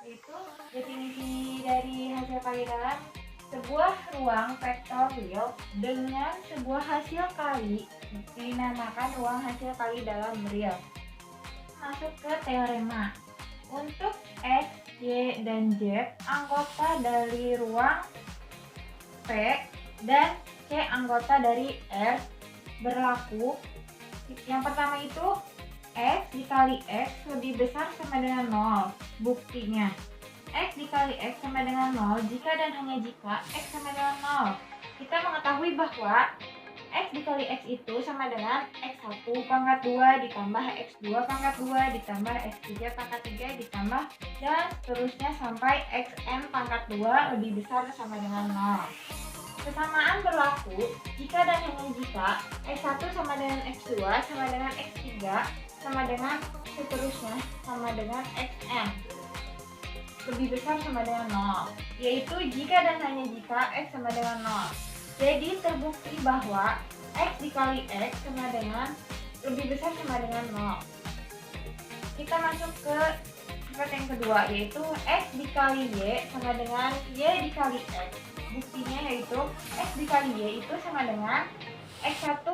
Itu definisi dari hasil kali dalam sebuah ruang vektorial dengan sebuah hasil kali dinamakan ruang hasil kali dalam real. Masuk ke teorema. Untuk X, Y, dan Z anggota dari ruang P dan C anggota dari R berlaku. Yang pertama itu X dikali X lebih besar sama dengan 0. Buktinya X dikali X sama dengan 0 jika dan hanya jika X sama dengan 0. Kita mengetahui bahwa X dikali X itu sama dengan X1 pangkat 2 ditambah X2 pangkat 2 ditambah X3 pangkat 3 ditambah dan seterusnya sampai Xn pangkat 2 lebih besar sama dengan 0. Kesamaan berlaku jika dan hanya jika X1 sama dengan X2 sama dengan X3 sama dengan seterusnya sama dengan Xn lebih besar sama dengan 0, yaitu jika dan hanya jika X sama dengan 0. Jadi terbukti bahwa X dikali X sama dengan lebih besar sama dengan 0. Kita masuk ke sifat yang kedua, yaitu X dikali Y sama dengan Y dikali X. Buktinya yaitu X dikali Y itu sama dengan X1,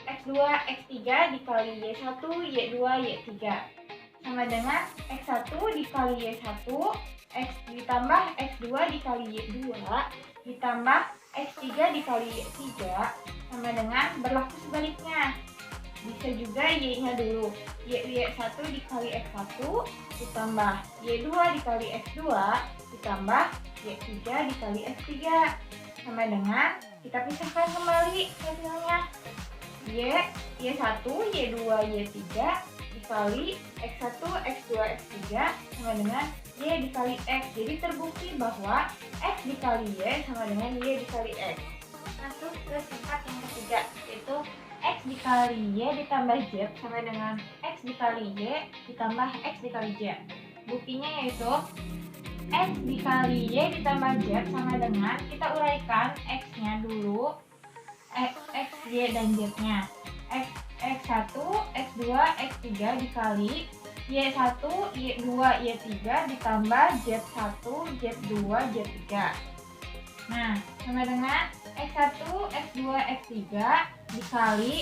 X2, X3 dikali Y1, Y2, Y3 sama dengan X1 dikali Y1, X ditambah X2 dikali Y2 ditambah X3 dikali Y3 sama dengan berlaku sebaliknya. Bisa juga Y-nya dulu, Y1 dikali X1 ditambah Y2 dikali X2 ditambah Y3 dikali X3 sama dengan, kita pisahkan kembali hasilnya, Y1, Y2, Y3 dikali X1, X2, X3 sama dengan Y dikali X. Jadi terbukti bahwa X dikali Y sama dengan Y dikali X. Masuk ke sifat yang ketiga, yaitu X dikali Y ditambah Z sama dengan X dikali Y ditambah X dikali Z. Buktinya yaitu X dikali Y ditambah Z sama dengan, kita uraikan X-nya dulu, X, Y, dan Z-nya. X1, X2, X3 dikali Y1, Y2, Y3 ditambah Z1, Z2, Z3. Nah, sama dengan X1, X2, X3 dikali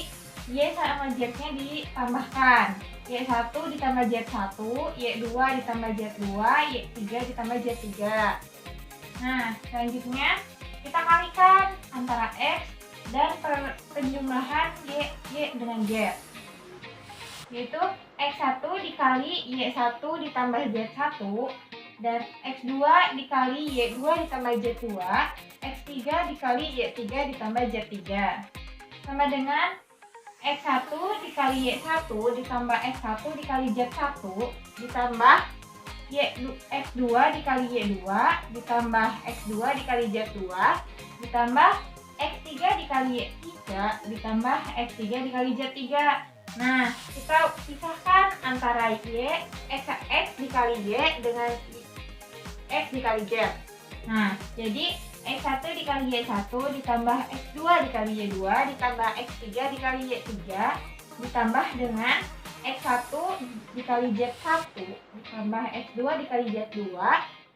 Y sama Z-nya ditambahkan. Y1 ditambah Z1, Y2 ditambah Z2, Y3 ditambah Z3. Nah, selanjutnya kita kalikan antara X dan penjumlahan Y dengan Z, yaitu X1 dikali Y1 ditambah Z1 dan X2 dikali Y2 ditambah Z2, X3 dikali Y3 ditambah Z3 sama dengan X1 dikali Y1 ditambah X1 dikali Z1 ditambah X2 dikali Y2 ditambah X2 dikali Z2 ditambah X3 dikali Y3 ditambah X3 dikali Z3. Nah, kita pisahkan antara X dikali Y dengan X dikali Z. Nah, jadi X1 dikali Y1 ditambah X2 dikali Y2 ditambah X3 dikali Y3 ditambah dengan X1 dikali Z1 ditambah X2 dikali Z2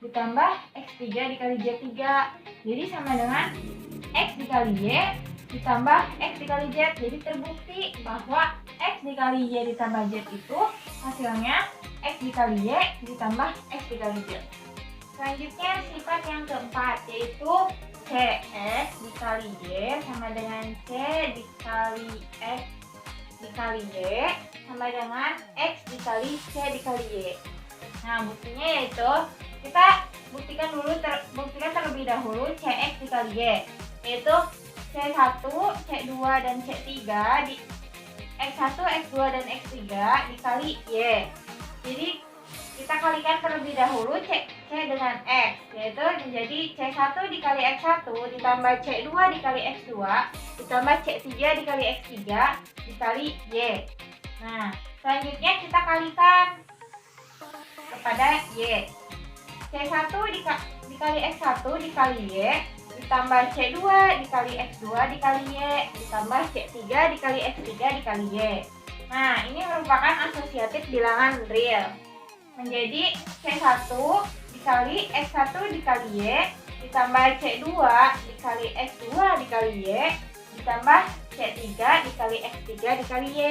ditambah X3 dikali Z3. Jadi sama dengan X dikali Y ditambah X dikali Z. Jadi terbukti bahwa X dikali Y ditambah Z itu hasilnya X dikali Y ditambah X dikali Z. Selanjutnya sifat yang keempat, yaitu CS dikali Y sama dengan C dikali X dikali Y sama dengan X dikali C dikali Y. Nah, buktinya yaitu kita buktikan terlebih dahulu CX dikali Y, yaitu C1, C2, dan C3 di X1, X2, dan X3 dikali Y. Jadi kita kalikan terlebih dahulu C dengan X, yaitu menjadi C1 dikali X1 ditambah C2 dikali X2 ditambah C3 dikali X3 dikali Y. Nah, selanjutnya kita kalikan kepada Y. C1 dikali X1 dikali Y ditambah C2 dikali X2 dikali Y ditambah C3 dikali X3 dikali Y. Nah, ini merupakan asosiatif bilangan real. Menjadi C1 dikali X1 dikali Y ditambah C2 dikali X2 dikali Y ditambah C3 dikali X3 dikali Y.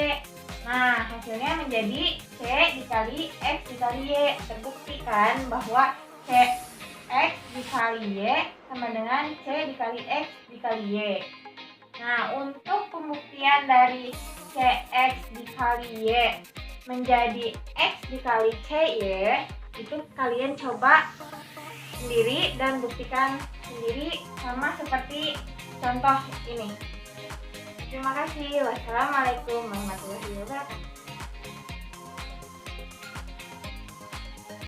Nah, hasilnya menjadi C dikali X dikali Y. Terbuktikan bahwa X dikali Y sama dengan C dikali X dikali Y. Nah, untuk pembuktian dari CX dikali Y menjadi X dikali CY, itu kalian coba sendiri dan buktikan sendiri sama seperti contoh ini. Terima kasih. Wassalamualaikum warahmatullahi wabarakatuh.